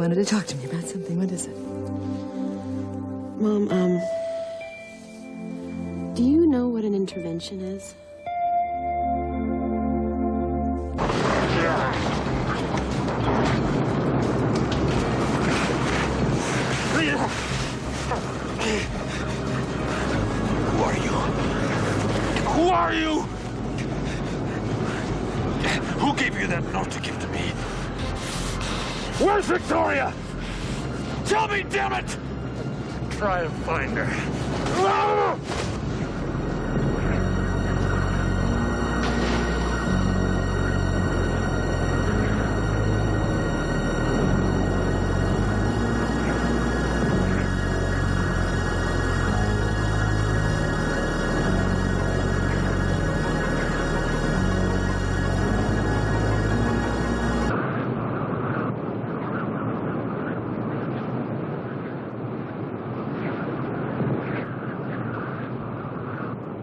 wanted to talk to me about something. What is it? Mom, do you know what an intervention is? Who are you? Who are you? Who gave you that note to give to me? Where's Victoria? Tell me, damn it! Try and find her. Ah!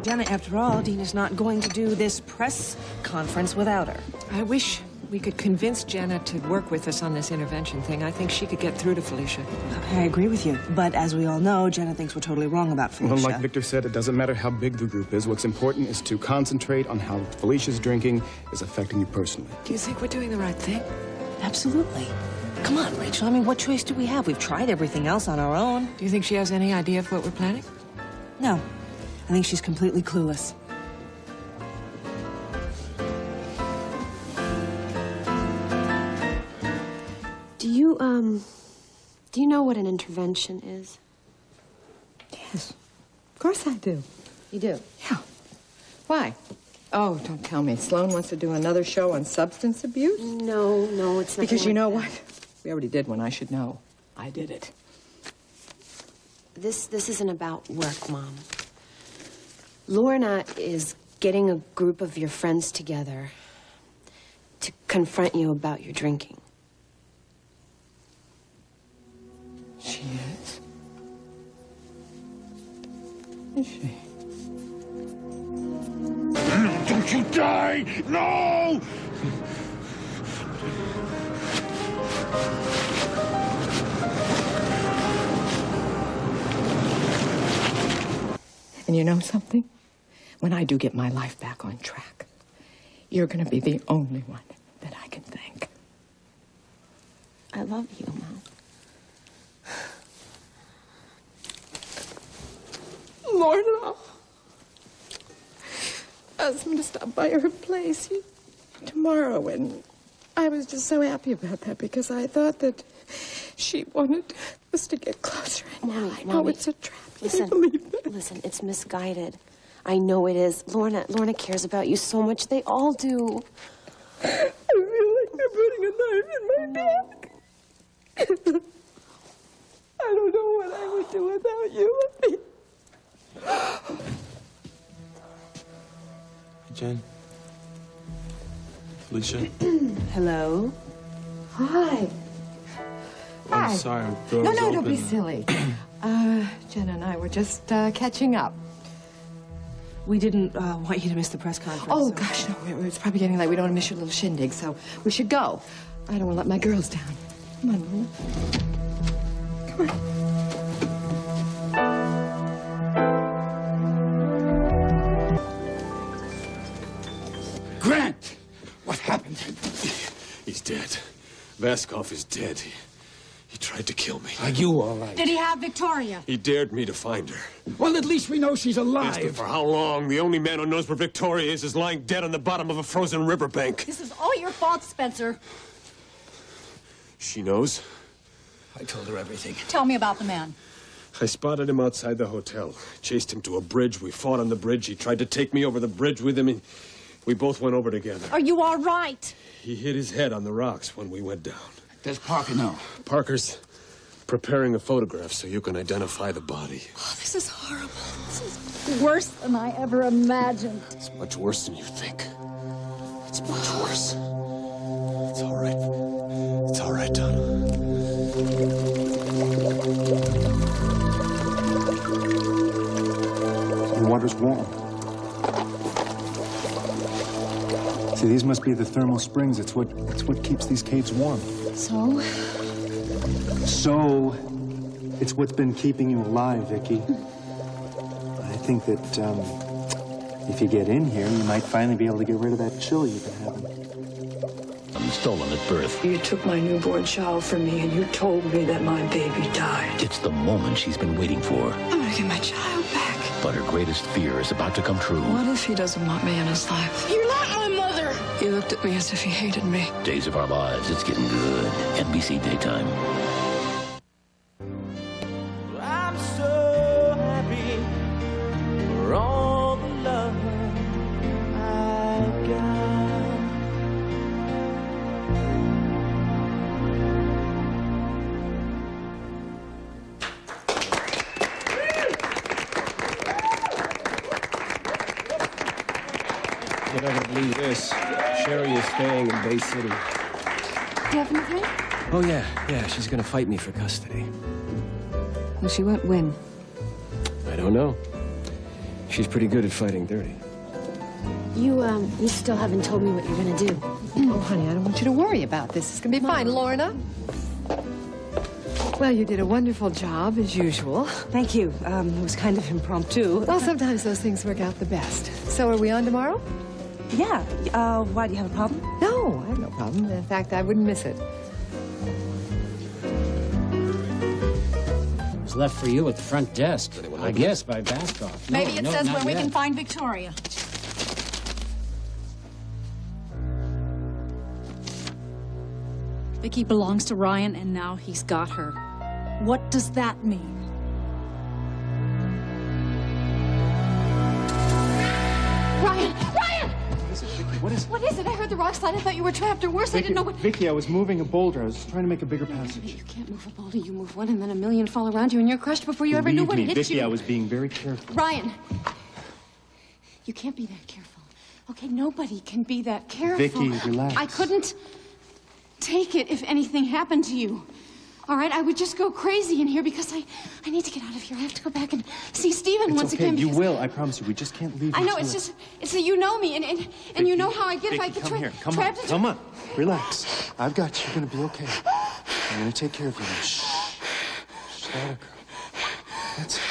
Jenna, after all, Dina's not going to do this press conference without her. I wish we could convince Jenna to work with us on this intervention thing. I think she could get through to Felicia. I agree with you. But as we all know, Jenna thinks we're totally wrong about Felicia. Well, like Victor said, it doesn't matter how big the group is. What's important is to concentrate on how Felicia's drinking is affecting you personally. Do you think we're doing the right thing? Absolutely. Come on, Rachel. I mean, what choice do we have? We've tried everything else on our own. Do you think she has any idea of what we're planning? No. I think she's completely clueless. Do you know what an intervention is? Yes. Of course I do. You do? Yeah. Why? Oh, don't tell me. Sloan wants to do another show on substance abuse? No, it's not. Because you know what? We already did one. I should know. I did it. This isn't about work, Mom. Lorna is getting a group of your friends together to confront you about your drinking. She is? Is she? Don't you die! No! And you know something? When I do get my life back on track, you're going to be the only one that I can thank. I love you, Mom. Lorna asked me to stop by her place tomorrow, and I was just so happy about that because I thought that she wanted us to get closer. And now I know it's a trap. Listen, believe that. Listen, it's misguided. I know it is. Lorna cares about you so much. They all do. I feel like you're putting a knife in my back. I don't know what I would do without you. Jen? Felicia? Hello? Hi. I'm sorry, our door No, was don't be open. silly. Jen and I were just catching up. We didn't want you to miss the press conference. Oh, so- gosh, no, it's probably getting late. We don't want to miss your little shindig, so we should go. I don't want to let my girls down. Come on, Lorna. Come on. Grant! What happened? He's dead. Vaskov is dead. He tried to kill me. Are you all right? Did he have Victoria? He dared me to find her. Well, at least we know she's Yes, but alive. for how long? The only man who knows where Victoria is lying dead on the bottom of a frozen riverbank. This is all your fault, Spencer. She knows. I told her everything. Tell me about the man. I spotted him outside the hotel. Chased him to a bridge. We fought on the bridge. He tried to take me over the bridge with him, and we both went over together. Are you all right? He hit his head on the rocks when we went down. Does Parker know? Parker's preparing a photograph so you can identify the body. Oh, this is horrible. This is worse than I ever imagined. It's much worse than you think. It's much worse. It's all right. It's all right, Donna. The water's warm. See, these must be the thermal springs. It's what keeps these caves warm. So, So, it's what's been keeping you alive, Vicky. I think that, if you get in here, you might finally be able to get rid of that chill you've been having. I'm stolen at birth. You took my newborn child from me and you told me that my baby died. It's the moment she's been waiting for. I'm gonna get my child back. But her greatest fear is about to come true. What if he doesn't want me in his life? You're not my mother! He looked at me as if he hated me. Days of Our Lives, it's getting good. NBC Daytime. I'm so happy for all the love I've got. You're not going to believe this. Sherry is staying in Bay City. Definitely? Oh, yeah. She's gonna fight me for custody. Well, she won't win. I don't know. She's pretty good at fighting dirty. You still haven't told me what you're gonna do. Oh, honey, I don't want you to worry about this. It's gonna be fine, Lorna. Well, you did a wonderful job, as usual. Thank you. It was kind of impromptu. Well, sometimes those things work out the best. So are we on tomorrow? Yeah. Why, do you have a problem? No, I have no problem. In fact, I wouldn't miss it. It was left for you at the front desk, I guess, by Bastrop. Maybe it says not where we yet. can find Victoria. Vicky belongs to Ryan, and now he's got her. What does that mean? Ryan! Ryan! What is it, Vicky? What is it? What is it? I heard the rock slide. I thought you were trapped, or worse, I didn't know what... Vicky, I was moving a boulder. I was trying to make a bigger passage. You can't move a boulder. You move one, and then a million fall around you, and you're crushed before you ever knew what hit Vicky, you. I was being very careful. Ryan, you can't be that careful. Okay, nobody can be that careful. Vicky, relax. I couldn't take it if anything happened to you. All right, I would just go crazy in here because I need to get out of here. I have to go back and see Stephen once okay. again. You will. I promise you. We just can't leave. I know. until It's that you know me, and Vicky, you know how I get if I Vicky, get come here. Come on. trapped. Come on. Relax. I've got you. You're gonna be okay. I'm gonna take care of you. Shh. Shh. Let her go. That's it.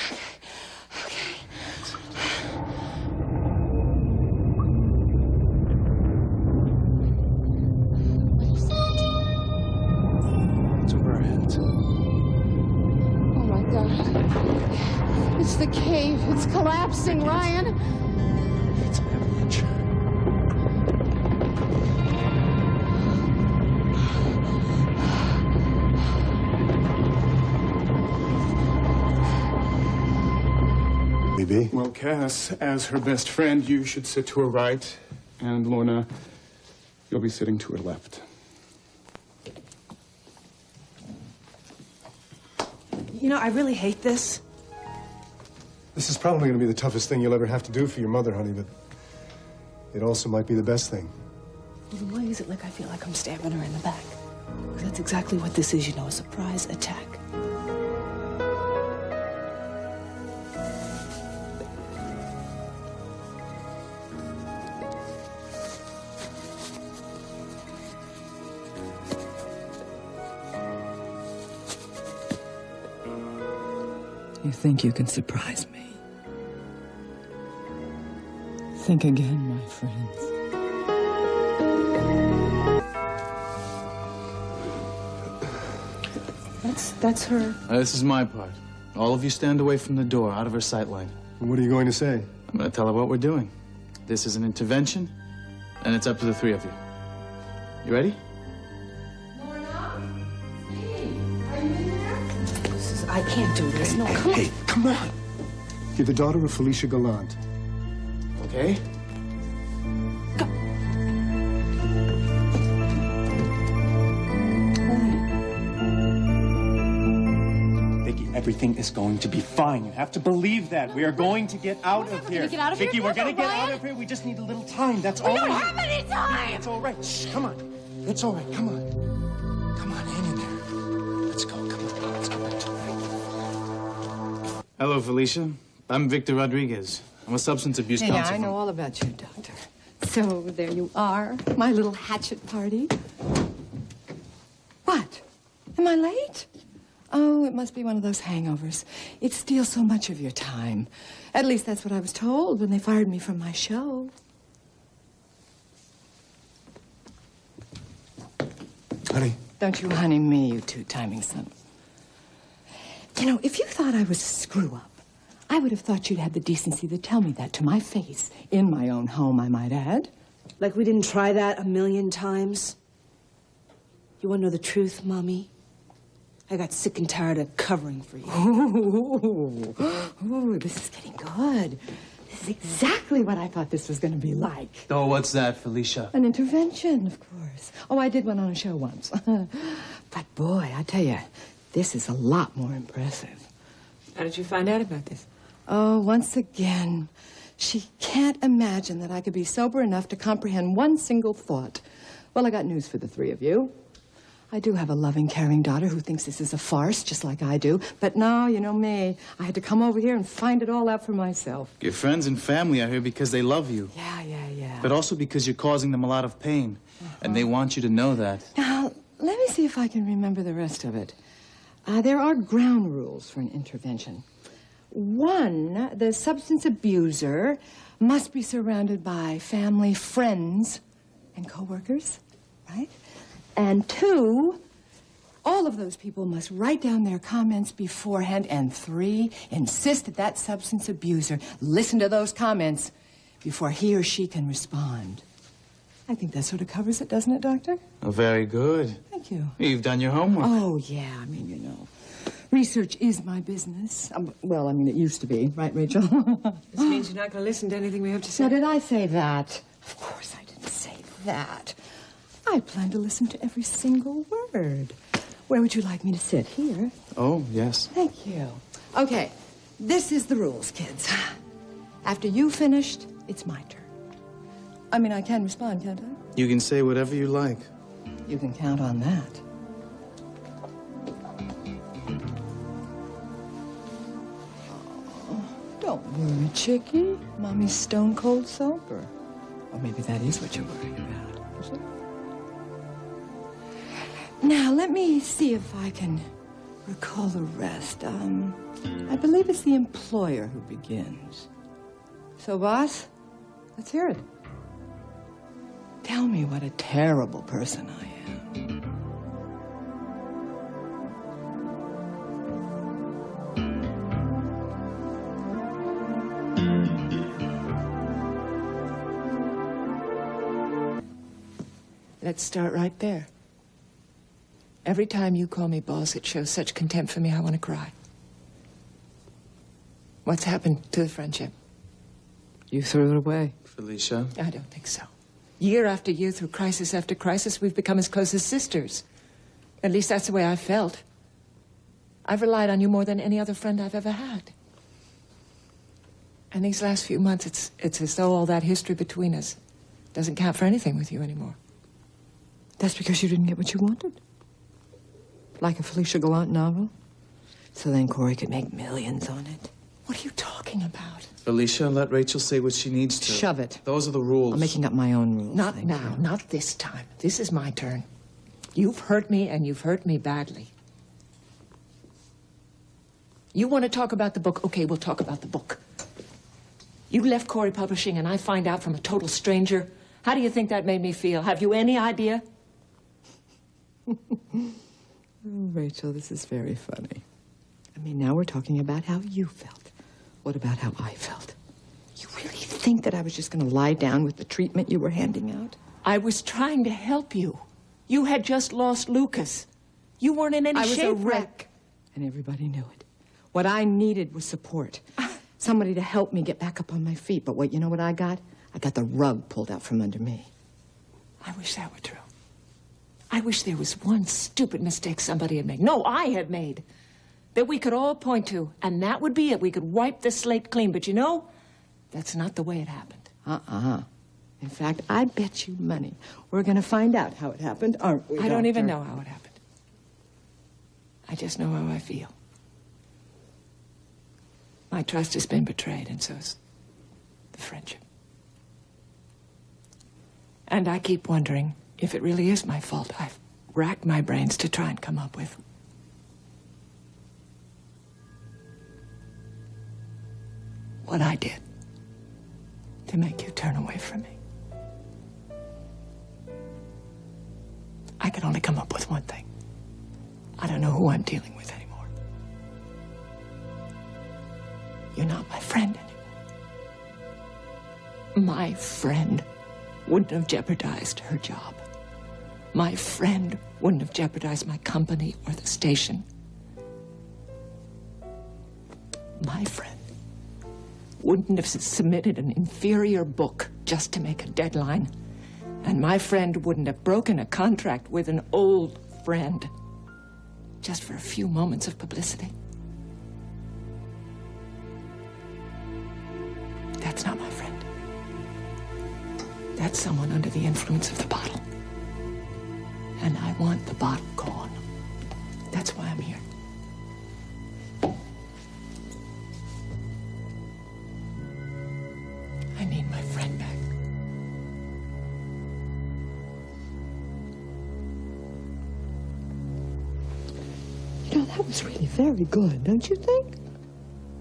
It's the cave. It's collapsing, Ryan. It's an avalanche. Maybe. Well, Cass, as her best friend, you should sit to her right. And Lorna, you'll be sitting to her left. You know, I really hate this. This is probably going to be the toughest thing you'll ever have to do for your mother, honey, but it also might be the best thing. Well, then why is it like I feel like I'm stabbing her in the back? Because that's exactly what this is, you know, a surprise attack. You think you can surprise me? Think again, my friends. That's her. This is my part. All of you stand away from the door, out of her sight line. What are you going to say? I'm going to tell her what we're doing. This is an intervention, and it's up to the three of you. You ready? I can't do this. No, come on. Hey, come on. You're the daughter of Felicia Gallant. Okay. Vicky, everything is going to be fine. You have to believe that. We are going to get out of here. Get out of here? Vicky, we're going to get Ryan? out of here. We just need a little time. That's all. We don't have any time! It's all right. Shh, come on. It's all right. Come on. Come on, hang in there. Let's go. Come on. Let's go back to the bank. Hello, Felicia. I'm Victor Rodriguez. I'm a substance abuse Yeah, counselor. I know all about you, Doctor. So there you are, my little hatchet party. What? Am I late? Oh, it must be one of those hangovers. It steals so much of your time. At least that's what I was told when they fired me from my show. Honey. Don't you honey me, you two-timing son. You know, if you thought I was a screw-up, I would have thought you'd had the decency to tell me that to my face. In my own home, I might add. Like we didn't try that 1,000,000 times? You want to know the truth, Mommy? I got sick and tired of covering for you. Ooh, this is getting good. This is exactly what I thought this was going to be like. Oh, what's that, Felicia? An intervention, of course. Oh, I did one on a show once. But boy, I tell you, this is a lot more impressive. How did you find out about this? Oh, once again, she can't imagine that I could be sober enough to comprehend one single thought. Well, I got news for the three of you. I do have a loving, caring daughter who thinks this is a farce, just like I do. But no, you know me. I had to come over here and find it all out for myself. Your friends and family are here because they love you. Yeah. But also because you're causing them a lot of pain. And they want you to know that. Now, let me see if I can remember the rest of it. There are ground rules for an intervention. 1, the substance abuser must be surrounded by family, friends, and co-workers, right? And 2, all of those people must write down their comments beforehand. And 3, insist that that substance abuser listen to those comments before he or she can respond. I think that sort of covers it, doesn't it, Doctor? Oh, very good. Thank you. You've done your homework. Oh, yeah. I mean, you know, research is my business. Well, I mean, it used to be, right, Rachel? This means you're not going to listen to anything we have to say. Now, did I say that? Of course I didn't say that. I plan to listen to every single word. Where would you like me to sit? Here? Oh, yes. Thank you. Okay, this is the rules, kids. After you finished, it's my turn. I mean, I can respond, can't I? You can say whatever you like. You can count on that. Oh, don't worry, Chickie. Mommy's stone cold sober. Or maybe that is what you're worried about, is it? Now, let me see if I can recall the rest. I believe it's the employer who begins. So, boss, let's hear it. Tell me what a terrible person I am. Let's start right there. Every time you call me boss, it shows such contempt for me, I want to cry. What's happened to the friendship? You threw it away. Felicia? I don't think so. Year after year, through crisis after crisis, we've become as close as sisters. At least that's the way I've felt. I've relied on you more than any other friend I've ever had. And these last few months, it's as though all that history between us doesn't count for anything with you anymore. That's because you didn't get what you wanted. Like a Felicia Gallant novel. So then Corey could make millions on it. What are you talking about? Felicia, let Rachel say what she needs to. Shove it. Those are the rules. I'm making up my own rules. Not now, not this time. This is my turn. You've hurt me, and you've hurt me badly. You want to talk about the book? Okay, we'll talk about the book. You left Corey Publishing, and I find out from a total stranger. How do you think that made me feel? Have you any idea? Oh, Rachel, this is very funny. I mean, now we're talking about how you felt. What about how I felt? You really think that I was just going to lie down with the treatment you were handing out? I was trying to help you. You had just lost Lucas. You weren't in any shape. I was a wreck, and everybody knew it. What I needed was support. Somebody to help me get back up on my feet. But what, you know what I got? I got the rug pulled out from under me. I wish that were true. I wish there was one stupid mistake somebody had made. No, I had made. That we could all point to, and that would be it. We could wipe the slate clean. But you know, that's not the way it happened. In fact, I bet you money we're going to find out how it happened, aren't we, I don't even Doctor? know how it happened. I just know how I feel. My trust has been betrayed, and so's the friendship. And I keep wondering if it really is my fault. I've racked my brains to try and come up with. What I did to make you turn away from me. I can only come up with one thing. I don't know who I'm dealing with anymore. You're not my friend anymore. My friend wouldn't have jeopardized her job. My friend wouldn't have jeopardized my company or the station. My friend wouldn't have submitted an inferior book just to make a deadline. And my friend wouldn't have broken a contract with an old friend just for a few moments of publicity. That's not my friend. That's someone under the influence of the bottle. And I want the bottle gone. That's why I'm here. I need my friend back. You know, that was really very good, don't you think?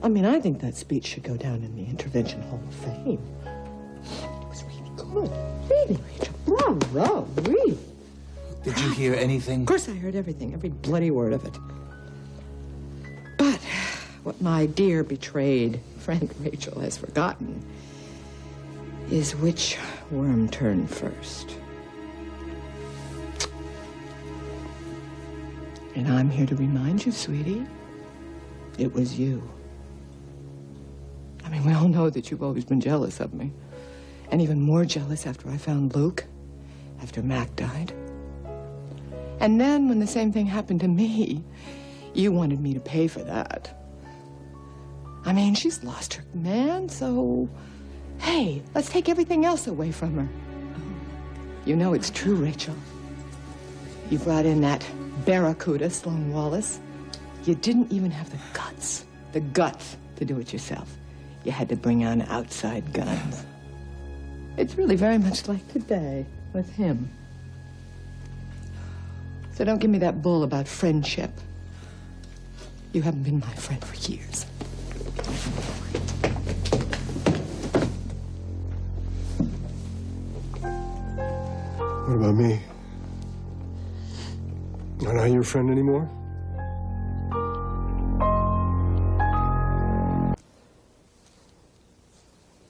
I mean, I think that speech should go down in the Intervention Hall of Fame. It was really good. Really, Rachel. Bravo, really. Did you hear anything? Of course I heard everything, every bloody word of it. But what my dear betrayed friend Rachel has forgotten is which worm turned first. And I'm here to remind you, sweetie, it was you. I mean, we all know that you've always been jealous of me. And even more jealous after I found Luke, after Mac died. And then when the same thing happened to me, you wanted me to pay for that. I mean, she's lost her man, so hey, let's take everything else away from her. You know it's true, Rachel. You brought in that barracuda, Sloan Wallace. You didn't even have the guts to do it yourself. You had to bring on outside guns. It's really very much like today with him. So don't give me that bull about friendship. You haven't been my friend for years. What about me? Aren't I your friend anymore?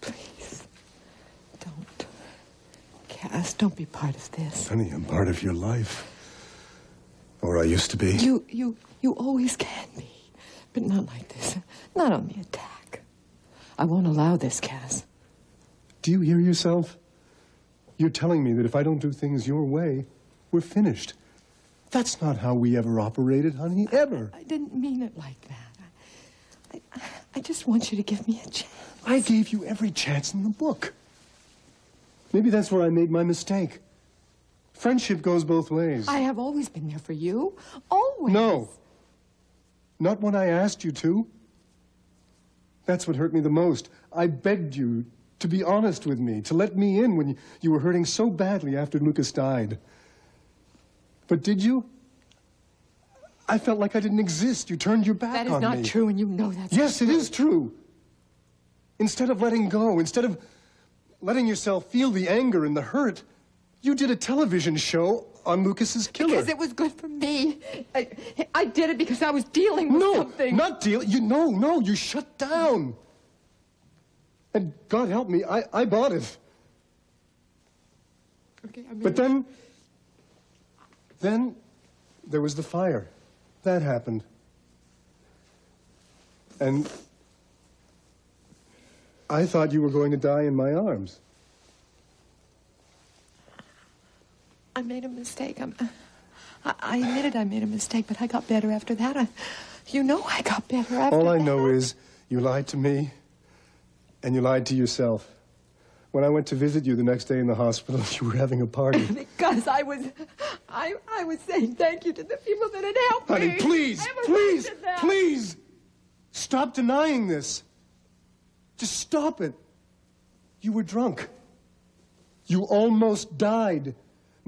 Please, don't. Cass, don't be part of this. Honey, I'm part of your life. Or I used to be. You always can be. But not like this. Not on the attack. I won't allow this, Cass. Do you hear yourself? You're telling me that if I don't do things your way, we're finished. That's not how we ever operated, honey, ever. I didn't mean it like that. I just want you to give me a chance. I gave you every chance in the book. Maybe that's where I made my mistake. Friendship goes both ways. I have always been there for you. Always. No. Not when I asked you to. That's what hurt me the most. I begged you to be honest with me, to let me in when you were hurting so badly after Lucas died. But did you? I felt like I didn't exist. You turned your back on me. That is not true, and you know that's Yes, it is true. Instead of letting go, instead of letting yourself feel the anger and the hurt, you did a television show on Lucas's killer. Because it was good for me. I did it because I was dealing with something. Not dealing. No, you shut down. And God help me, I bought it. Okay, I mean... But then there was the fire. That happened. And I thought you were going to die in my arms. I made a mistake. I admitted I made a mistake, but I got better after that. You know I got better after that. All I know is you lied to me, and you lied to yourself. When I went to visit you the next day in the hospital, you were having a party. Because I was saying thank you to the people that had helped me. Honey, please, stop denying this. Just stop it. You were drunk. You almost died.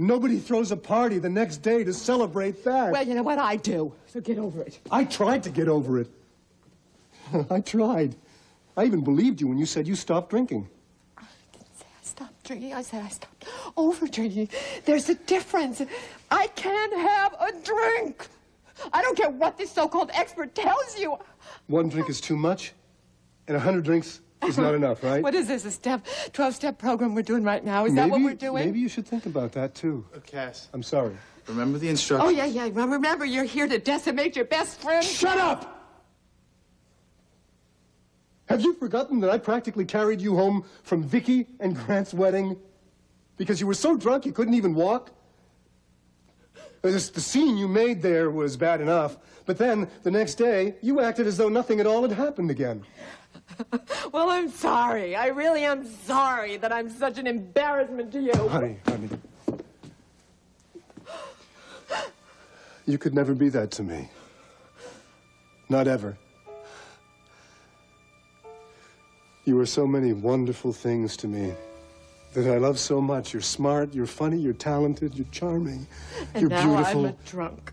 Nobody throws a party the next day to celebrate that. Well, you know what? I do. So get over it. I tried to get over it. I tried. I even believed you when you said you stopped drinking. I didn't say I stopped drinking. I said I stopped over drinking. There's a difference. I can't have a drink. I don't care what this so-called expert tells you. 1 drink is too much, and 100 drinks is not enough, right? What is this, a 12-step program we're doing right now? Is that what we're doing? Maybe you should think about that, too. Cass. I'm sorry. Remember the instructions. Oh, yeah. Well, remember, you're here to decimate your best friend. Shut up! Have you forgotten that I practically carried you home from Vicky and Grant's wedding? Because you were so drunk you couldn't even walk? The scene you made there was bad enough, but then, the next day, you acted as though nothing at all had happened again. Well, I'm sorry. I really am sorry that I'm such an embarrassment to you. Honey. You could never be that to me. Not ever. You were so many wonderful things to me that I love so much. You're smart, you're funny, you're talented, you're charming, you're beautiful. I'm a drunk.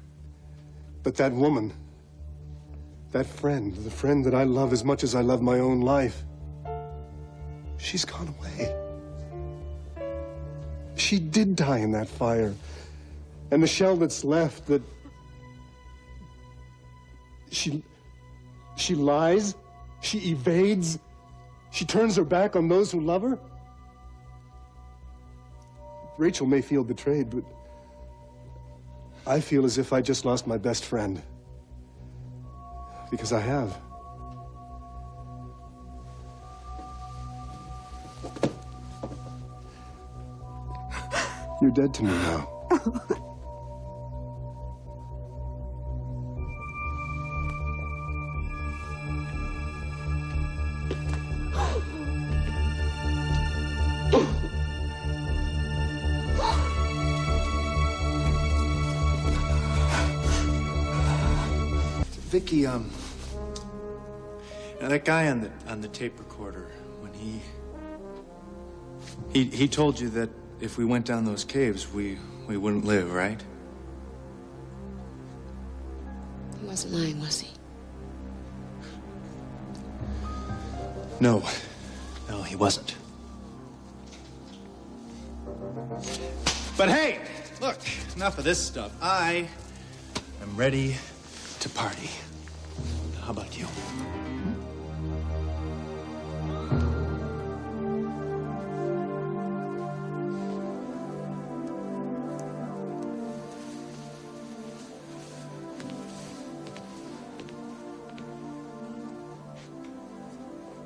But that woman, that friend, the friend that I love as much as I love my own life, she's gone away. She did die in that fire. And the shell that's left, that... She lies, she evades, she turns her back on those who love her. Rachel may feel betrayed, but I feel as if I just lost my best friend. Because I have. You're dead to me now. Vicky, now that guy on the tape recorder, when he told you that if we went down those caves, we wouldn't live, right? He wasn't lying, was he? No, he wasn't. But hey, look, enough of this stuff. I am ready to party. How about you?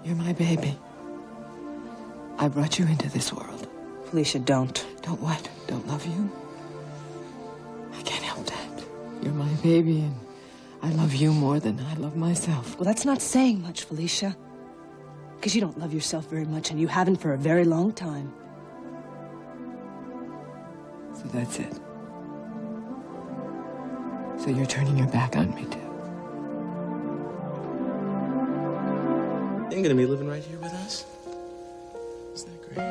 You're my baby. I brought you into this world. Felicia, don't. Don't what? Don't love you? I can't help that. You're my baby, and I love you more than I love myself. Well, that's not saying much, Felicia. Because you don't love yourself very much, and you haven't for a very long time. So that's it. So you're turning your back on me, too. You're gonna be living right here with us? Isn't that great?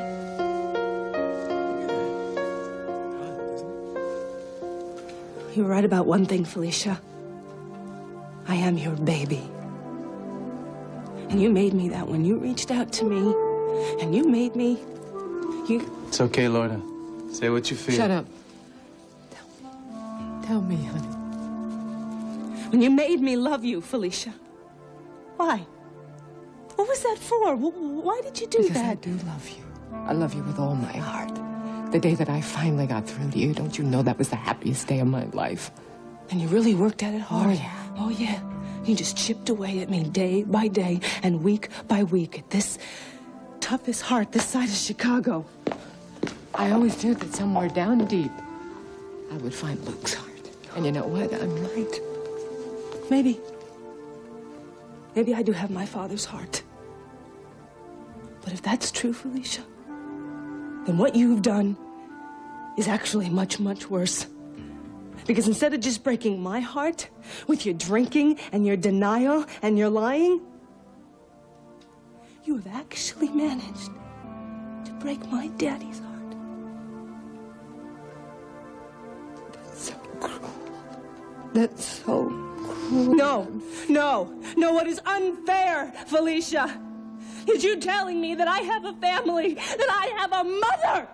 You're right about one thing, Felicia. I am your baby. And you made me that when you reached out to me. And you made me... It's okay, Lorna. Say what you feel. Shut up. Tell me, honey. When you made me love you, Felicia. Why? What was that for? Why did you do because that? I do love you. I love you with all my heart. The day that I finally got through to you, don't you know that was the happiest day of my life? And you really worked at it hard. Oh, yeah. Oh, yeah. You just chipped away at me day by day and week by week at this toughest heart this side of Chicago. I always knew that somewhere down deep, I would find Luke's heart. And you know what? I'm right. Maybe. Maybe I do have my father's heart. But if that's true, Felicia, then what you've done is actually much, much worse. Because instead of just breaking my heart with your drinking and your denial and your lying, you have actually managed to break my daddy's heart. That's so cruel. No, what is unfair, Felicia, is you telling me that I have a family, that I have a mother!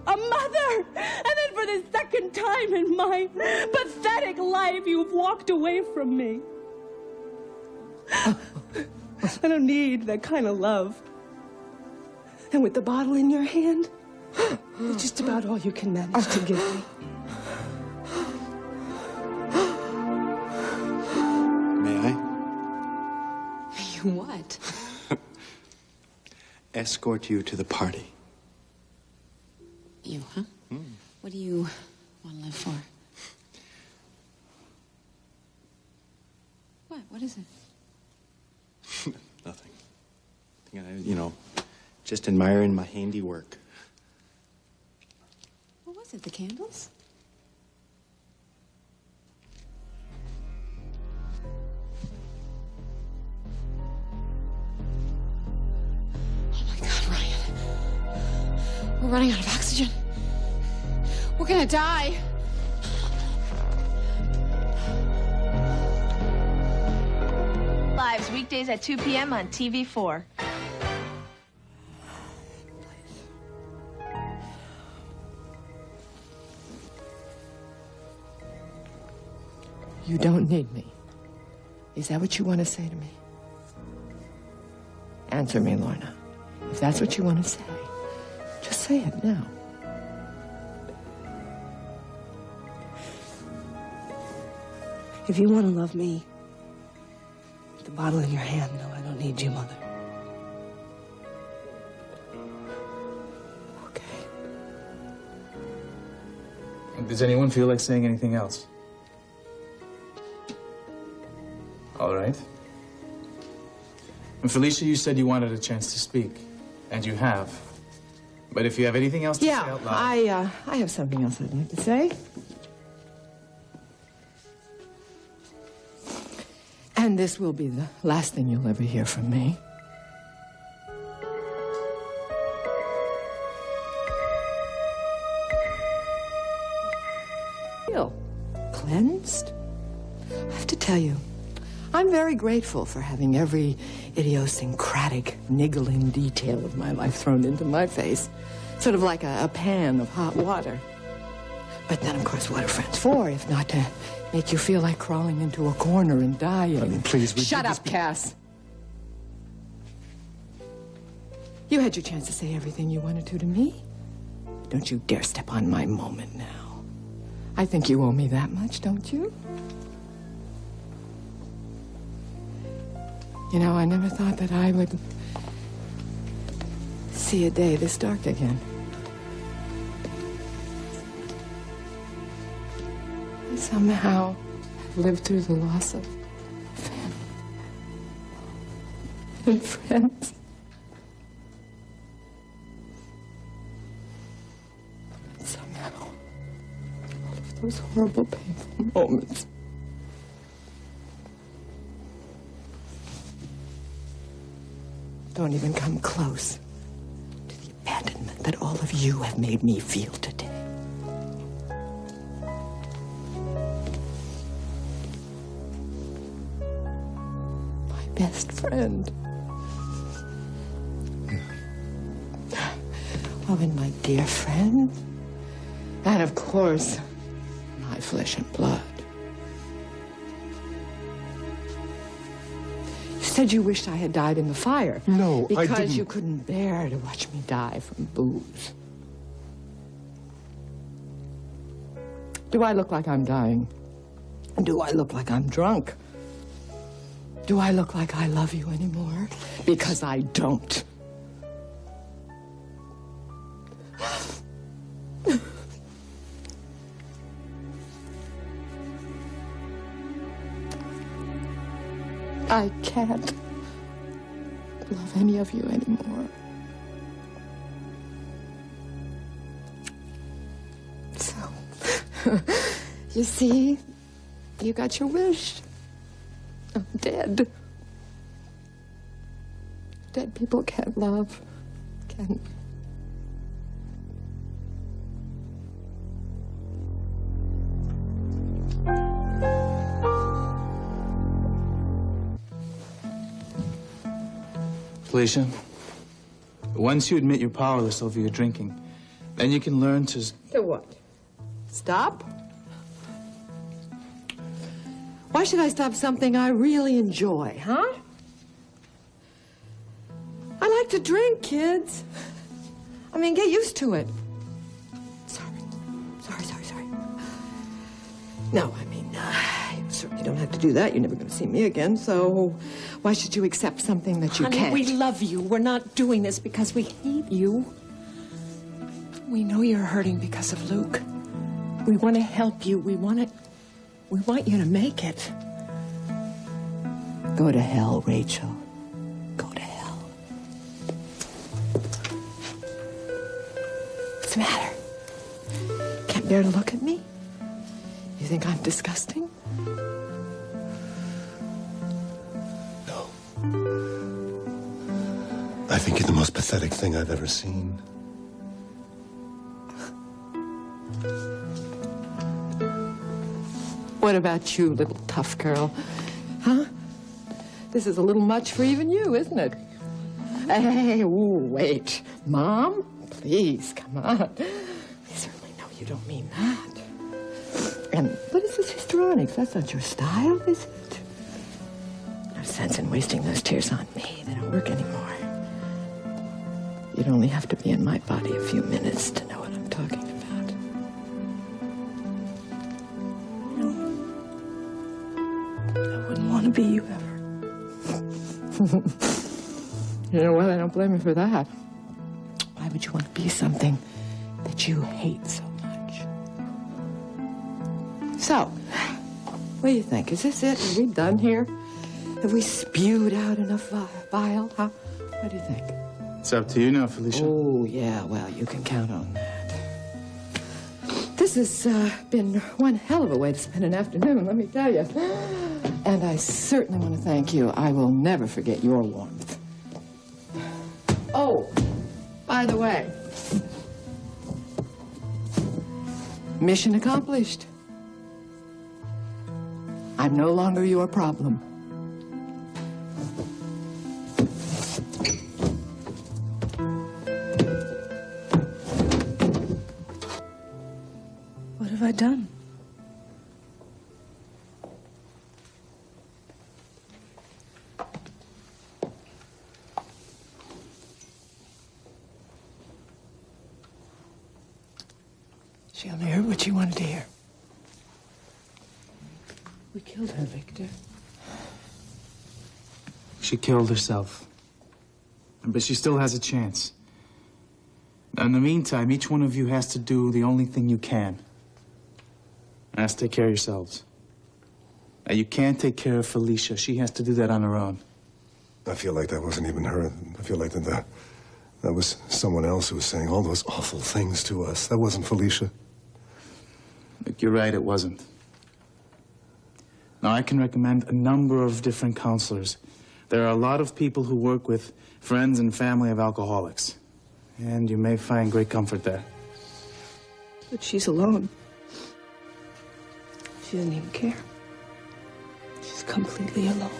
A mother! And then for the second time in my pathetic life, you've walked away from me. I don't need that kind of love. And with the bottle in your hand, it's just about all you can manage to give me. May I? What? Escort you to the party. You, huh? What do you want to live for? What? What is it? Nothing. Just admiring my handiwork. What was it? The candles? Oh my God, Ryan. We're running out of oxygen. We're gonna die. Lives weekdays at 2 p.m. on TV4. You don't need me. Is that what you want to say to me? Answer me, Lorna. If that's what you want to say, just say it now. If you want to love me, with the bottle in your hand, no, I don't need you, Mother. Does anyone feel like saying anything else? All right. And Felicia, you said you wanted a chance to speak, and you have. But if you have anything else to say out loud... I have something else I'd like to say. And this will be the last thing you'll ever hear from me. Feel cleansed? I have to tell you, I'm very grateful for having every idiosyncratic, niggling detail of my life thrown into my face. Sort of like a pan of hot water. But then, of course, what are friends for, if not to make you feel like crawling into a corner and dying? Please, Shut up, Cass. You had your chance to say everything you wanted to me. Don't you dare step on my moment now. I think you owe me that much, don't you? You know, I never thought that I would see a day this dark again. I somehow have lived through the loss of family and friends. And somehow, all of those horrible, painful moments don't even come close to the abandonment that all of you have made me feel today. My best friend. Oh, and my dear friend. And of course, my flesh and blood. You said you wished I had died in the fire. No, I didn't. Because you couldn't bear to watch me die from booze. Do I look like I'm dying? Do I look like I'm drunk? Do I look like I love you anymore? Because I don't. I can't love any of you anymore. So, you see, you got your wish. I'm dead. Dead people can't love, can they? Felicia, once you admit you're powerless over your drinking, then you can learn to... To what? Stop? Why should I stop something I really enjoy, huh? I like to drink, kids. I mean, get used to it. Sorry. No, I mean, you certainly don't have to do that. You're never going to see me again, so why should you accept something that you Honey, can't? we love you. We're not doing this because we hate you. We know you're hurting because of Luke. We want to help you. We want you to make it. Go to hell, Rachel. Go to hell. What's the matter? Can't bear to look at me? You think I'm disgusting? No. I think you're the most pathetic thing I've ever seen. What about you, little tough girl? Huh? This is a little much for even you, isn't it? Hey, ooh, wait. Mom? Please, come on. We certainly know you don't mean that. And what is this histrionics? That's not your style, is it? No sense in wasting those tears on me. They don't work anymore. You'd only have to be in my body a few minutes to know what I'm talking about. I wouldn't want to be you ever. You know what? I don't blame you for that. Why would you want to be something that you hate so much? So, what do you think? Is this it? Are we done here? Have we spewed out enough bile? Huh? What do you think? It's up to you now, Felicia. Oh, yeah, well, you can count on that. This has been one hell of a way to spend an afternoon, let me tell you. And I certainly want to thank you. I will never forget your warmth. Oh, by the way, mission accomplished. I'm no longer your problem. What have I done? She only heard what she wanted to hear. We killed her, Victor. She killed herself. But she still has a chance. Now, in the meantime, each one of you has to do the only thing you can. Has to take care of yourselves. Now, you can't take care of Felicia. She has to do that on her own. I feel like that wasn't even her. I feel like that was someone else who was saying all those awful things to us. That wasn't Felicia. Look, you're right, it wasn't. Now, I can recommend a number of different counselors. There are a lot of people who work with friends and family of alcoholics. And you may find great comfort there. But she's alone. She doesn't even care. She's completely alone.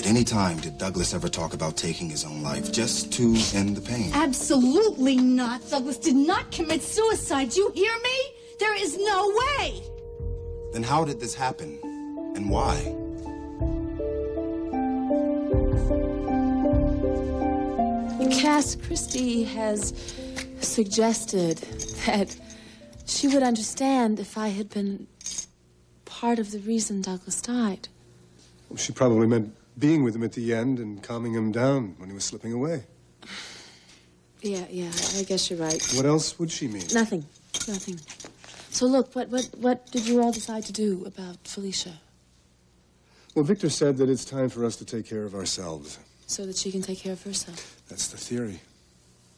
Any time did Douglas ever talk about taking his own life just to end the pain? Absolutely not. Douglas did not commit suicide. You hear me? There is no way. Then how did this happen? And why? Cass, Christy has suggested that she would understand if I had been part of the reason Douglas died. Well, she probably meant being with him at the end and calming him down when he was slipping away. Yeah, I guess you're right. What else would she mean? Nothing. So look, what did you all decide to do about Felicia? Well, Victor said that it's time for us to take care of ourselves. So that she can take care of herself. That's the theory.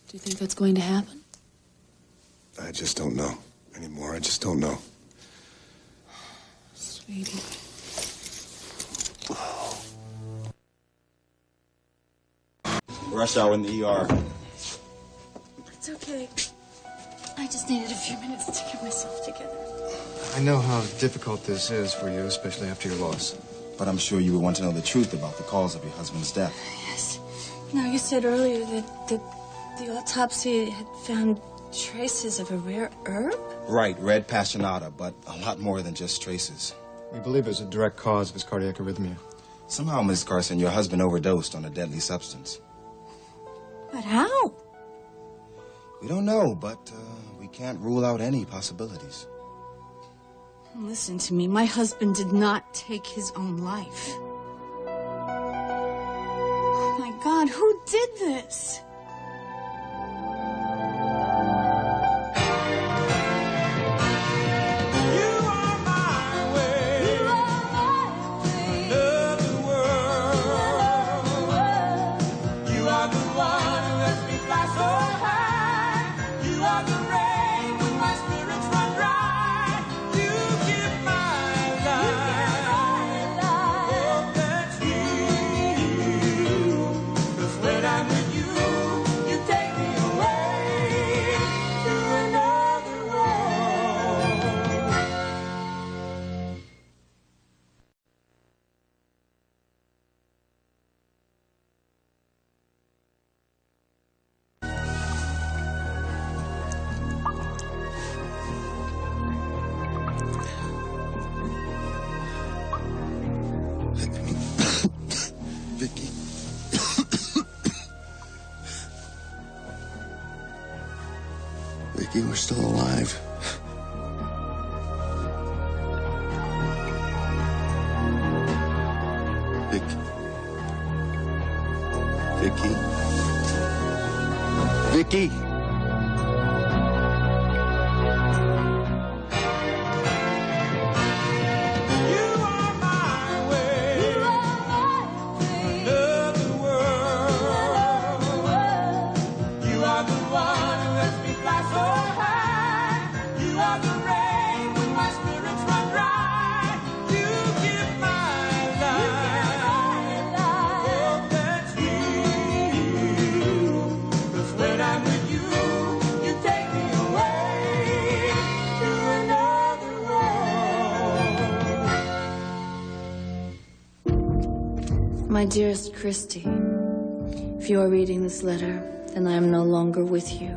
Do you think that's going to happen? I just don't know anymore. I just don't know. Sweetie. Rush hour in the ER. It's okay. I just needed a few minutes to get myself together. I know how difficult this is for you, especially after your loss. But I'm sure you would want to know the truth about the cause of your husband's death. Yes. Now, you said earlier that the autopsy had found traces of a rare herb? Right, red passionata, but a lot more than just traces. We believe it's a direct cause of his cardiac arrhythmia. Somehow, Miss Carson, your husband overdosed on a deadly substance. But how? We don't know, but we can't rule out any possibilities. Listen to me. My husband did not take his own life. Oh, my God. Who did this? Vicky, we're still alive. Vicky. Vicky. My dearest Christy, if you are reading this letter, then I am no longer with you.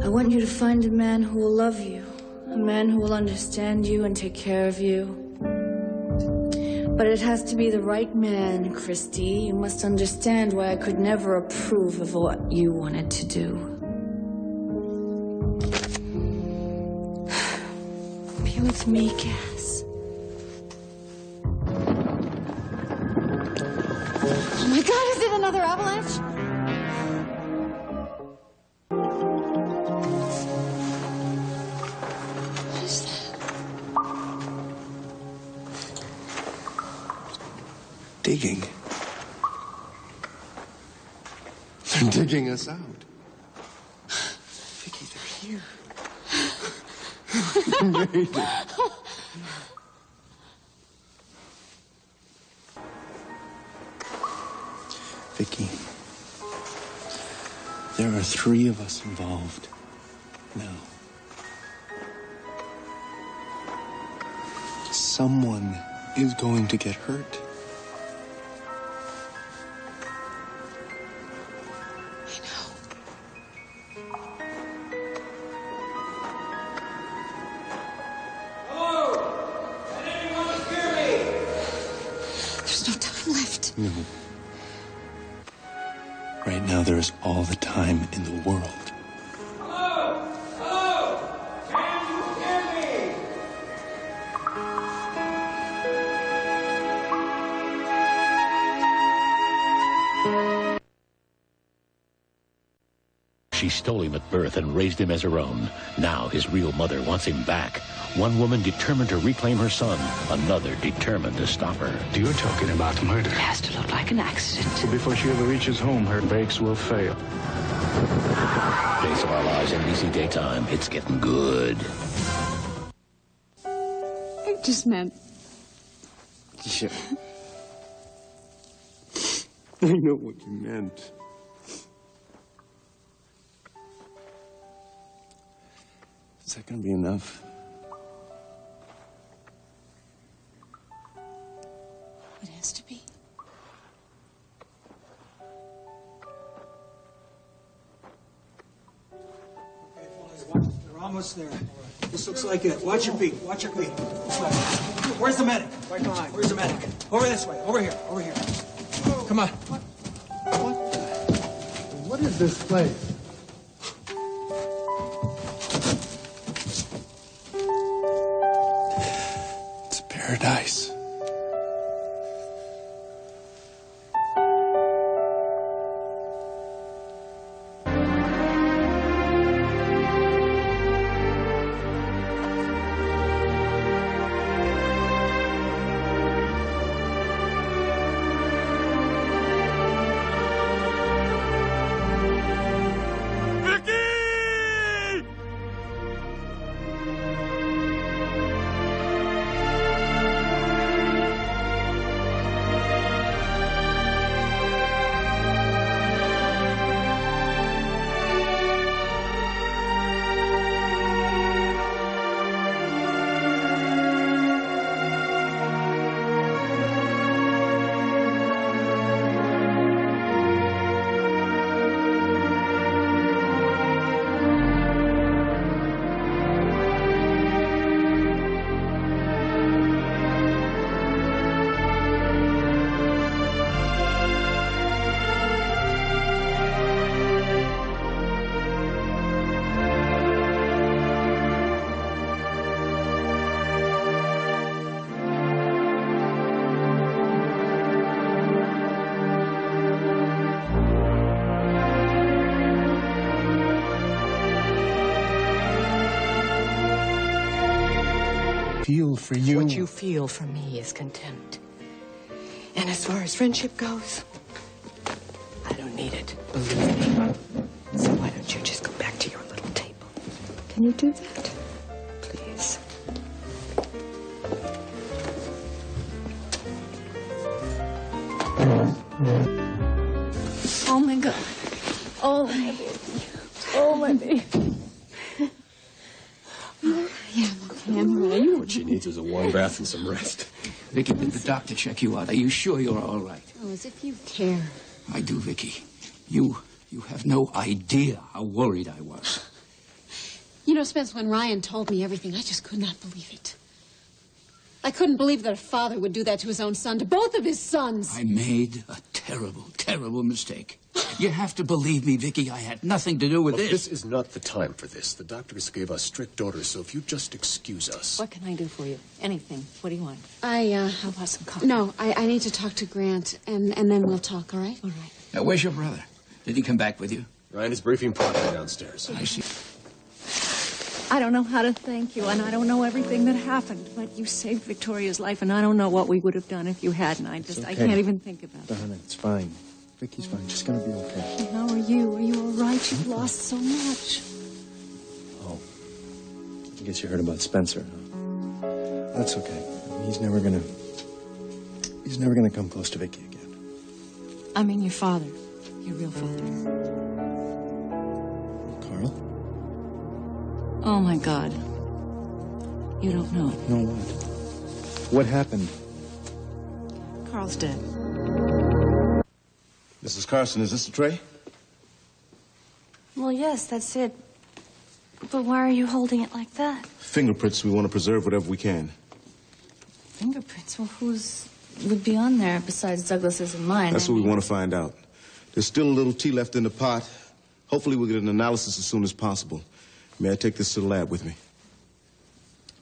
I want you to find a man who will love you, a man who will understand you and take care of you. But it has to be the right man, Christy. You must understand why I could never approve of what you wanted to do. Be with me, Cass. Oh my God, is it another avalanche? What is that? Digging. They're digging us out. Vicky, they're here. We made it. Vicky, there are 3 of us involved now. Someone is going to get hurt. No. Right now, there is all the time in the world. Hello? Hello? Can you hear me? She stole him at birth and raised him as her own. Now his real mother wants him back. One woman determined to reclaim her son, another determined to stop her. You're talking about murder. It has to look like an accident. Before she ever reaches home, her brakes will fail. Days of Our Lives, NBC Daytime. It's getting good. I just meant... Yeah. I know what you meant. Is that gonna be enough? It has to be. They're almost there. This looks like it. Watch your feet. Watch your feet. This way. Where's the medic? Right behind. Where's the medic? Over this way. Over here. Over here. Come on. What is this place? It's paradise. Feel for you. What you feel for me is contempt. And as far as friendship goes, I don't need it, believe me. So why don't you just go back to your little table? Can you do that? Please. Oh, my God. Oh, my baby. Oh, my baby. Yeah, I'm okay. I'm all right. What she needs is a warm bath and some rest. Vicky, did the doctor check you out? Are you sure you're all right? Oh, as if you care. I do, Vicky. You have no idea how worried I was. You know, Spence, when Ryan told me everything, I just could not believe it. I couldn't believe that a father would do that to his own son, to both of his sons. I made a terrible, terrible mistake. You have to believe me, Vicky. I had nothing to do with Look, this. this is not the time for this. The doctors gave us strict orders, so if you just excuse us. What can I do for you? Anything. What do you want? How about some coffee? No, I need to talk to Grant, and then we'll talk, all right? All right. Now, where's your brother? Did he come back with you? Ryan is briefing Proctor downstairs. I see. I don't know how to thank you, and I don't know everything that happened, but you saved Victoria's life, and I don't know what we would have done if you hadn't. I can't even think about it. Donna, it's fine. Vicky's fine. She's gonna be okay. How are you? Are you all right? You've lost so much. Oh. I guess you heard about Spencer, huh? That's okay. He's never gonna come close to Vicky again. I mean your father. Your real father. Carl? Oh, my God. You don't know. No, what? What happened? Carl's dead. Mrs. Carson, is this the tray? Well, yes, that's it. But why are you holding it like that? Fingerprints. We want to preserve whatever we can. Fingerprints? Well, whose would be on there besides Douglas's and mine? That's what we want to find out. There's still a little tea left in the pot. Hopefully we'll get an analysis as soon as possible. May I take this to the lab with me?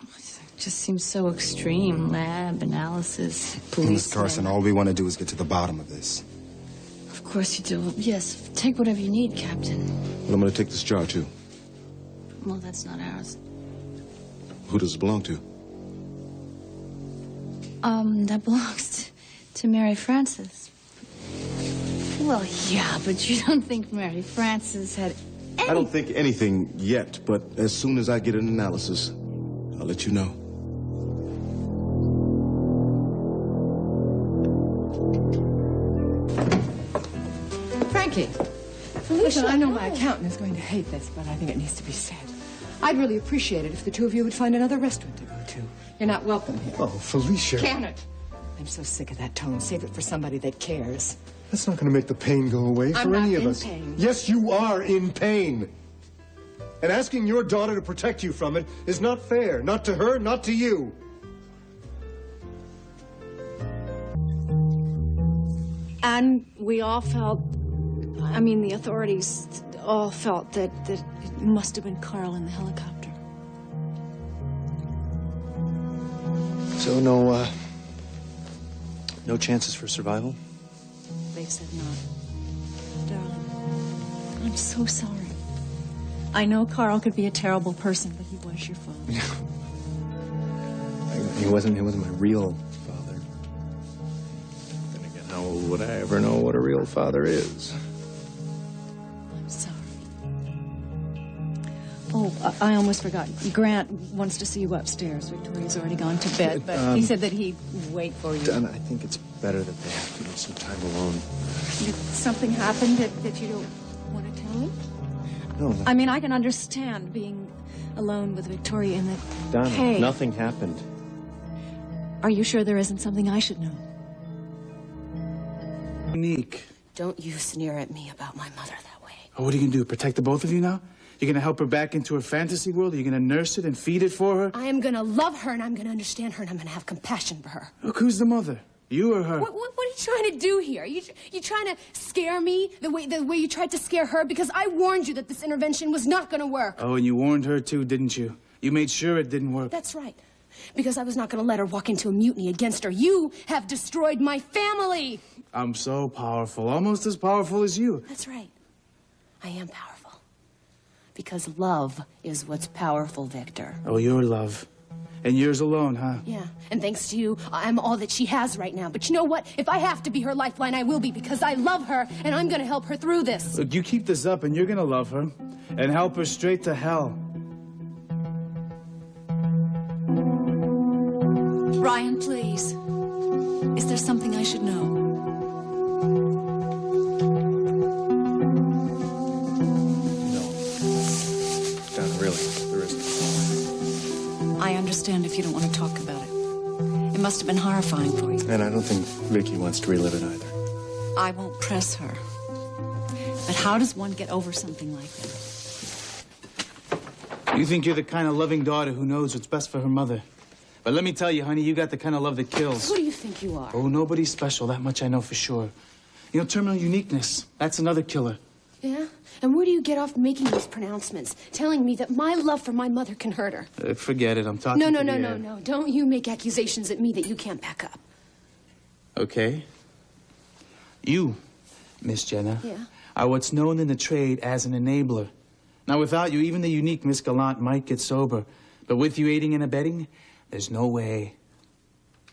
It just seems so extreme. Lab, analysis, police. Miss Carson, all we want to do is get to the bottom of this. Of course you do. Yes, take whatever you need, Captain. Well, I'm going to take this jar, too. Well, that's not ours. Who does it belong to? That belongs to Mary Frances. Well, yeah, but you don't think Mary Frances had any... I don't think anything yet, but as soon as I get an analysis, I'll let you know. Frankie. Listen, I know my accountant is going to hate this, but I think it needs to be said. I'd really appreciate it if the two of you would find another restaurant to go to. You're not welcome here. Oh, Felicia. Can it? I'm so sick of that tone. Save it for somebody that cares. That's not going to make the pain go away for any of us. I'm not in pain. Yes, you are in pain. And asking your daughter to protect you from it is not fair. Not to her, not to you. And we all felt, I mean, the authorities all felt that It must have been Carl in the helicopter. So no chances for survival? They said not. Darling, I'm so sorry. I know Carl could be a terrible person, but he was your father. He wasn't my real father. Then again, how would I ever know what a real father is? I'm sorry. Oh, I almost forgot. Grant wants to see you upstairs. Victoria's already gone to bed, but he said that he'd wait for you. Donna, I think it's better that they have to get some time alone. Did something happen that you don't want to tell me? No. I mean, I can understand being alone with Victoria in the Donna, cave. nothing happened. Are you sure there isn't something I should know? Unique. Don't you sneer at me about my mother that way. Oh, what are you going to do? Protect the both of you now? You're going to help her back into her fantasy world? Are you going to nurse it and feed it for her? I am going to love her, and I'm going to understand her, and I'm going to have compassion for her. Look, who's the mother? You or her? What are you trying to do here? You trying to scare me the way you tried to scare her? Because I warned you that this intervention was not going to work. Oh, and you warned her too, didn't you? You made sure it didn't work. That's right. Because I was not going to let her walk into a mutiny against her. You have destroyed my family. I'm so powerful, almost as powerful as you. That's right. I am powerful. Because love is what's powerful, Victor. Oh, your love. And yours alone, huh? Yeah, and thanks to you, I'm all that she has right now. But you know what? If I have to be her lifeline, I will be, because I love her, and I'm going to help her through this. Look, you keep this up, and you're going to love her. And help her straight to hell. Ryan, please. Is there something I should know? Donna, really, there isn't. I understand if you don't want to talk about it. It must have been horrifying for you. And I don't think Vicky wants to relive it either. I won't press her. But how does one get over something like that? You think you're the kind of loving daughter who knows what's best for her mother. But let me tell you, honey, you got the kind of love that kills. Who do you think you are? Oh, nobody's special. That much I know for sure. You know, terminal uniqueness. That's another killer. Yeah? And where do you get off making these pronouncements? Telling me that my love for my mother can hurt her? Forget it. I'm talking No. to the air. Don't you make accusations at me that you can't back up. Okay. You, Miss Jenna, Yeah? are what's known in the trade as an enabler. Now, without you, even the unique Miss Gallant might get sober. But with you aiding and abetting, there's no way.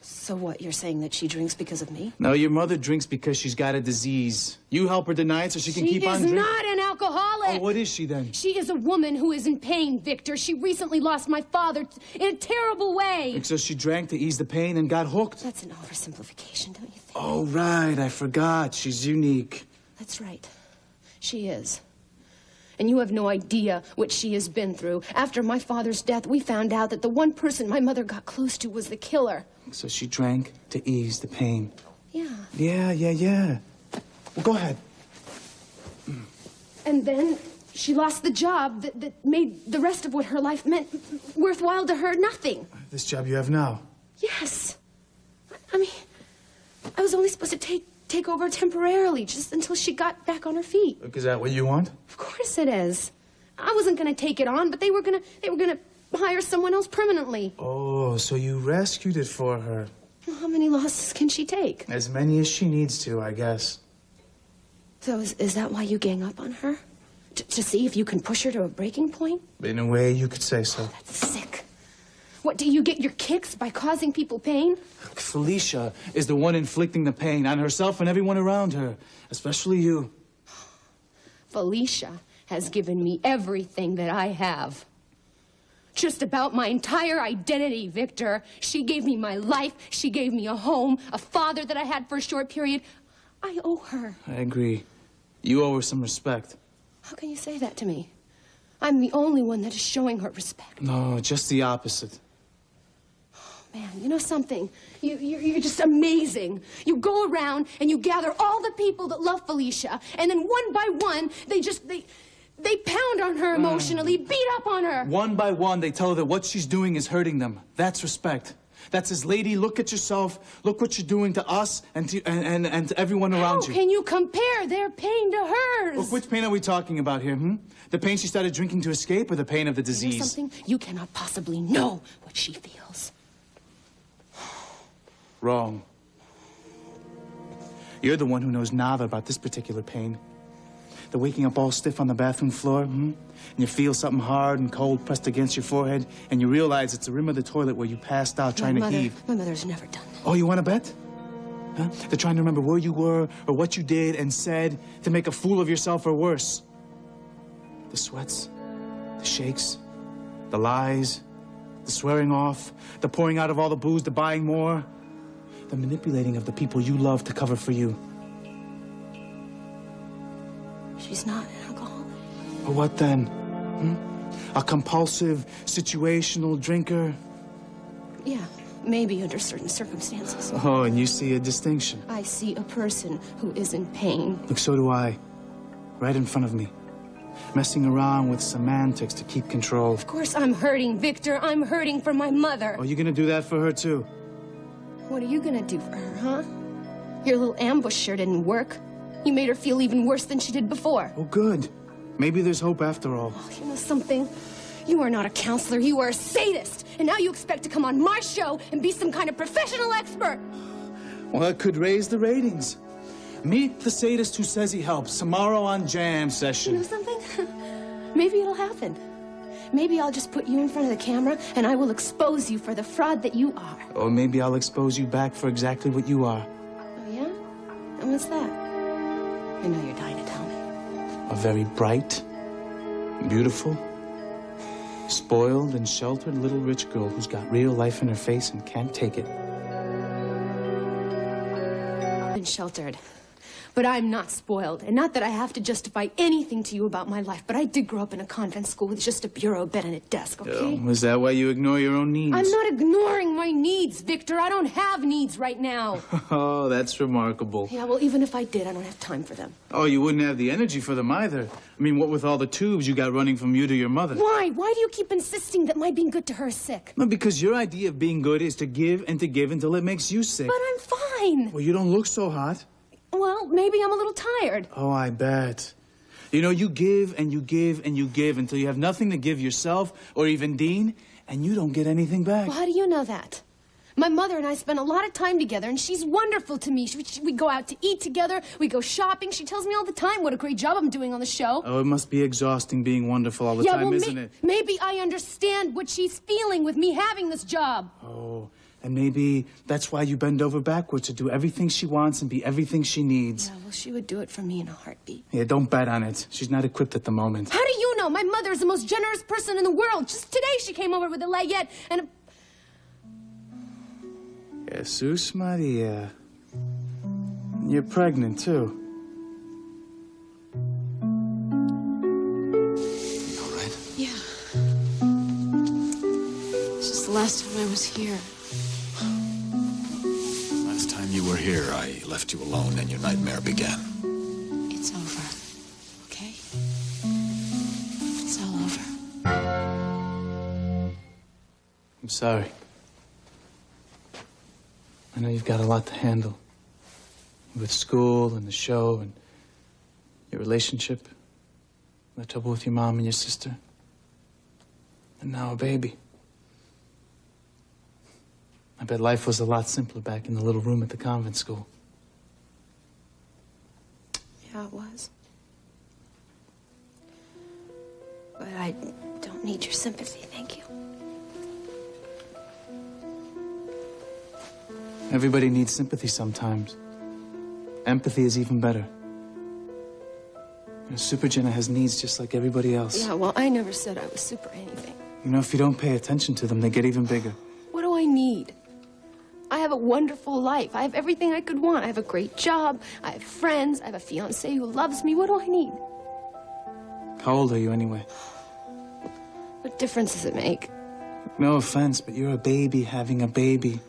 So what, you're saying that she drinks because of me? No, your mother drinks because she's got a disease. You help her deny it so she can keep on drinking. She is not an alcoholic! Oh, what is she then? She is a woman who is in pain, Victor. She recently lost my father in a terrible way. And so she drank to ease the pain and got hooked? That's an oversimplification, don't you think? Oh, right. I forgot. She's unique. That's right. She is. And you have no idea what she has been through. After my father's death, we found out that the one person my mother got close to was the killer. So she drank to ease the pain. Yeah. Yeah. Well, go ahead. And then she lost the job that made the rest of what her life meant worthwhile to her nothing. This job you have now. Yes. I mean, I was only supposed to take over temporarily, just until she got back on her feet. Look, is that what you want? Of course it is. I wasn't going to take it on, but they were going to hire someone else permanently. Oh, so you rescued it for her. Well, how many losses can she take? As many as she needs to, I guess. So is that why you gang up on her? To see if you can push her to a breaking point? In a way, you could say so. That's sick. What, do you get your kicks by causing people pain? Felicia is the one inflicting the pain on herself and everyone around her, especially you. Felicia has given me everything that I have. Just about my entire identity, Victor. She gave me my life. She gave me a home, a father that I had for a short period. I owe her. I agree. You owe her some respect. How can you say that to me? I'm the only one that is showing her respect. No, just the opposite. Man, you know something? You're just amazing. You go around and you gather all the people that love Felicia, and then one by one, they pound on her emotionally, beat up on her. One by one, they tell her that what she's doing is hurting them. That's respect. That says, lady, look at yourself. Look what you're doing to us and to everyone around you. How can you compare their pain to hers? Look, which pain are we talking about here, The pain she started drinking to escape or the pain of the disease? You know something? You cannot possibly know what she feels. Wrong. You're the one who knows nada about this particular pain. The waking up all stiff on the bathroom floor, And you feel something hard and cold pressed against your forehead, and you realize it's the rim of the toilet where you passed out trying to heave. My mother's never done that. Oh, you want to bet? Huh? They're trying to remember where you were or what you did and said to make a fool of yourself or worse. The sweats, the shakes, the lies, the swearing off, the pouring out of all the booze, the buying more, the manipulating of the people you love to cover for you. She's not an alcoholic. But what then? A compulsive, situational drinker? Yeah, maybe under certain circumstances. Oh, and you see a distinction. I see a person who is in pain. Look, so do I. Right in front of me. Messing around with semantics to keep control. Of course I'm hurting, Victor. I'm hurting for my mother. Oh, you gonna do that for her, too? What are you gonna do for her, huh? Your little ambush sure didn't work. You made her feel even worse than she did before. Oh, good. Maybe there's hope after all. Oh, you know something? You are not a counselor. You are a sadist. And now you expect to come on my show and be some kind of professional expert. Well, that could raise the ratings. Meet the sadist who says he helps tomorrow on Jam Session. You know something? Maybe it'll happen. Maybe I'll just put you in front of the camera and I will expose you for the fraud that you are. Or maybe I'll expose you back for exactly what you are. Oh, yeah? And what's that? I know you're dying to tell me. A very bright, beautiful, spoiled and sheltered little rich girl who's got real life in her face and can't take it. I'm sheltered. But I'm not spoiled. And not that I have to justify anything to you about my life, but I did grow up in a convent school with just a bureau, bed, and a desk, okay? Is that why you ignore your own needs? I'm not ignoring my needs, Victor. I don't have needs right now. Oh, that's remarkable. Yeah, well, even if I did, I don't have time for them. Oh, you wouldn't have the energy for them either. I mean, what with all the tubes you got running from you to your mother? Why? Why do you keep insisting that my being good to her is sick? No, because your idea of being good is to give until it makes you sick. But I'm fine. Well, you don't look so hot. Well, maybe I'm a little tired. Oh, I bet. You know, you give and you give and you give until you have nothing to give yourself or even Dean, and you don't get anything back. Well, how do you know that? My mother and I spend a lot of time together, and she's wonderful to me. We go out to eat together. We go shopping. She tells me all the time what a great job I'm doing on the show. Oh, it must be exhausting being wonderful all the time, isn't it? Maybe I understand what she's feeling with me having this job. Oh, and maybe that's why you bend over backwards to do everything she wants and be everything she needs. Yeah, well, she would do it for me in a heartbeat. Yeah, don't bet on it. She's not equipped at the moment. How do you know? My mother is the most generous person in the world. Just today she came over with a layette and a... Jesus Maria. You're pregnant, too. All right? Yeah. It's just the last time I was here. Last time you were here, I left you alone and your nightmare began. It's over. Okay? It's all over. I'm sorry. I know you've got a lot to handle. With school and the show and your relationship. The trouble with your mom and your sister. And now a baby. I bet life was a lot simpler back in the little room at the convent school. Yeah, it was. But I don't need your sympathy, thank you. Everybody needs sympathy sometimes. Empathy is even better. You know, Super Jenna has needs just like everybody else. Yeah, well, I never said I was super anything. You know, if you don't pay attention to them, they get even bigger. What do I need? I have a wonderful life. I have everything I could want. I have a great job. I have friends. I have a fiancé who loves me. What do I need? How old are you anyway? What difference does it make? No offense, but you're a baby having a baby.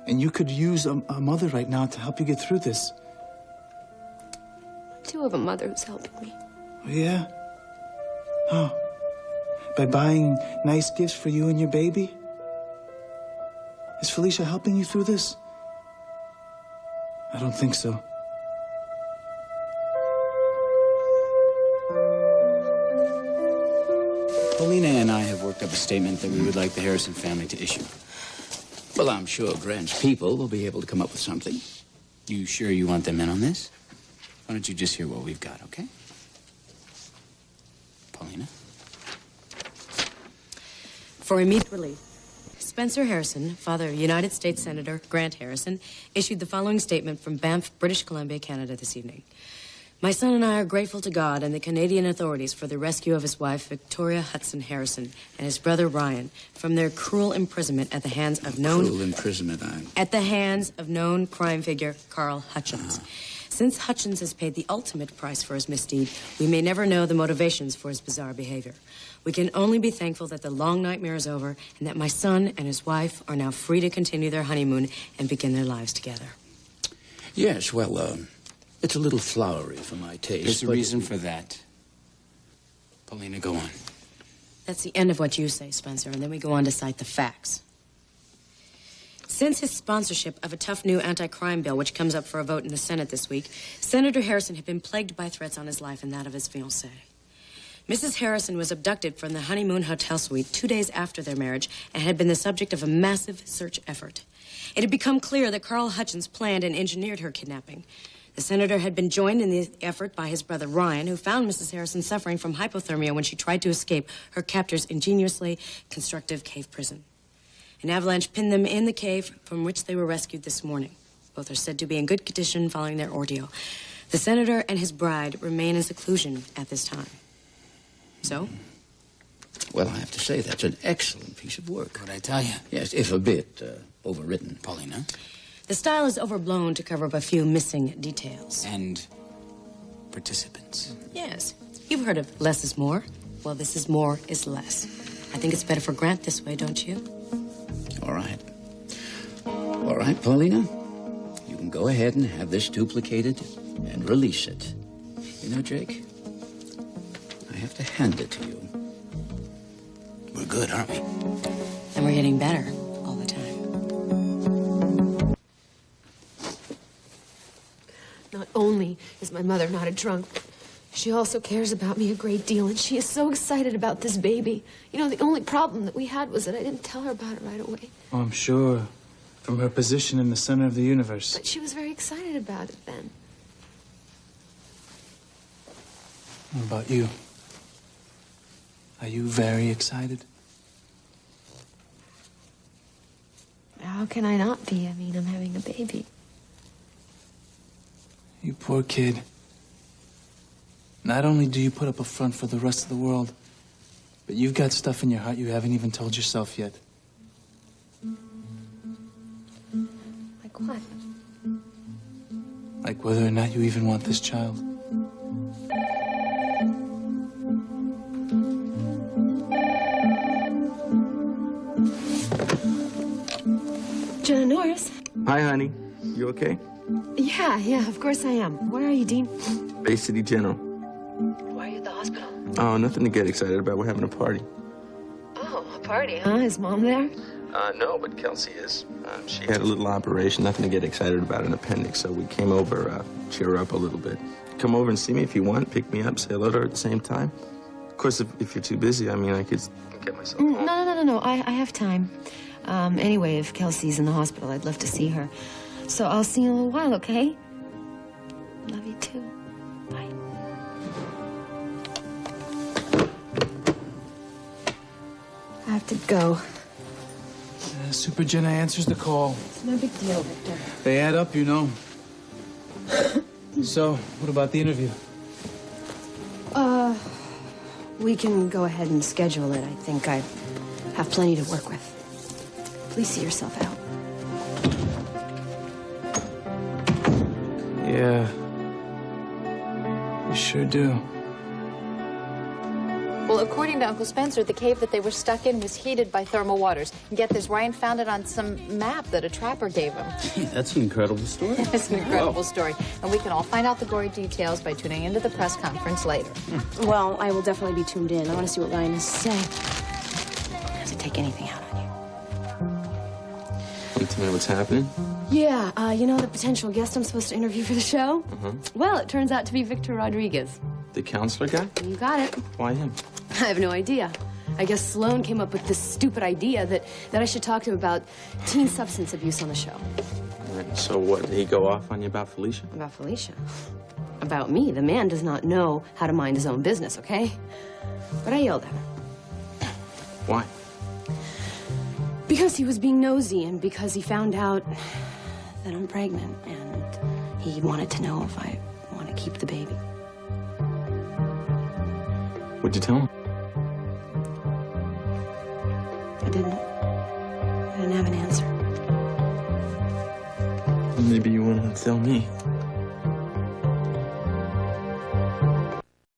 And you could use a mother right now to help you get through this. I do have a mother who's helping me. Oh, yeah? Oh. By buying nice gifts for you and your baby? Is Felicia helping you through this? I don't think so. Paulina and I have worked up a statement that we would like the Harrison family to issue. Well, I'm sure Grant's people will be able to come up with something. You sure you want them in on this? Why don't you just hear what we've got, okay? Paulina? For immediate relief, Spencer Harrison, father of United States Senator Grant Harrison, issued the following statement from Banff, British Columbia, Canada this evening. My son and I are grateful to God and the Canadian authorities for the rescue of his wife, Victoria Hudson Harrison, and his brother, Ryan, from their cruel imprisonment at the hands of known... Cruel imprisonment, At the hands of known crime figure Carl Hutchins. Since Hutchins has paid the ultimate price for his misdeed, we may never know the motivations for his bizarre behavior. We can only be thankful that the long nightmare is over and that my son and his wife are now free to continue their honeymoon and begin their lives together. Yes, well, it's a little flowery for my taste. There's a reason for that. Paulina, go on. That's the end of what you say, Spencer, and then we go on to cite the facts. Since his sponsorship of a tough new anti-crime bill, which comes up for a vote in the Senate this week, Senator Harrison had been plagued by threats on his life and that of his fiancée. Mrs. Harrison was abducted from the honeymoon hotel suite 2 days after their marriage and had been the subject of a massive search effort. It had become clear that Carl Hutchins planned and engineered her kidnapping. The senator had been joined in the effort by his brother Ryan, who found Mrs. Harrison suffering from hypothermia when she tried to escape her captor's ingeniously constructive cave prison. An avalanche pinned them in the cave from which they were rescued this morning. Both are said to be in good condition following their ordeal. The senator and his bride remain in seclusion at this time. So? Well, I have to say, that's an excellent piece of work. What'd I tell you? Yes, if a bit overwritten, Paulina. The style is overblown to cover up a few missing details. And participants. Yes. You've heard of less is more. Well, this is more is less. I think it's better for Grant this way, don't you? All right. All right, Paulina. You can go ahead and have this duplicated and release it. You know, Jake, I have to hand it to you. We're good, aren't we? And we're getting better all the time. Not only is my mother not a drunk, she also cares about me a great deal, and she is so excited about this baby. You know, the only problem that we had was that I didn't tell her about it right away. Oh, I'm sure. From her position in the center of the universe. But she was very excited about it then. What about you? Are you very excited? How can I not be? I mean, I'm having a baby. You poor kid. Not only do you put up a front for the rest of the world, but you've got stuff in your heart you haven't even told yourself yet. Like what? Like whether or not you even want this child. Jenna Norris? Hi, honey. You okay? Yeah, of course I am. Where are you, Dean? Bay City General. Why are you at the hospital? Oh, nothing to get excited about. We're having a party. Oh, a party, huh? Is Mom there? No, but Kelsey is. She had a little operation, nothing to get excited about, an appendix, so we came over, cheer her up a little bit. Come over and see me if you want, pick me up, say hello to her at the same time. Of course, if you're too busy, I mean, I could get myself home. No. I have time. Anyway, if Kelsey's in the hospital, I'd love to see her. So I'll see you in a little while, okay? Love you too. Bye. I have to go. Super Jenna answers the call. It's no big deal, Victor. They add up, you know. So, what about the interview? We can go ahead and schedule it. I think I have plenty to work with. Please see yourself out. Yeah. You sure do. Well, according to Uncle Spencer, the cave that they were stuck in was heated by thermal waters. And get this, Ryan found it on some map that a trapper gave him. That's an incredible story. It's an incredible story. And we can all find out the gory details by tuning into the press conference later. Well, I will definitely be tuned in. I want to see what Ryan has to say. He doesn't take anything out on you. Want to tell me what's happening? Yeah, you know the potential guest I'm supposed to interview for the show? Uh-huh. Well, it turns out to be Victor Rodriguez. The counselor guy? You got it. Why him? I have no idea. I guess Sloan came up with this stupid idea that I should talk to him about teen substance abuse on the show. Right, so what, did he go off on you about Felicia? About Felicia? About me. The man does not know how to mind his own business, okay? But I yelled at him. Why? Because he was being nosy and because he found out that I'm pregnant and he wanted to know if I want to keep the baby. What'd you tell him? I didn't have an answer. Maybe you want to tell me.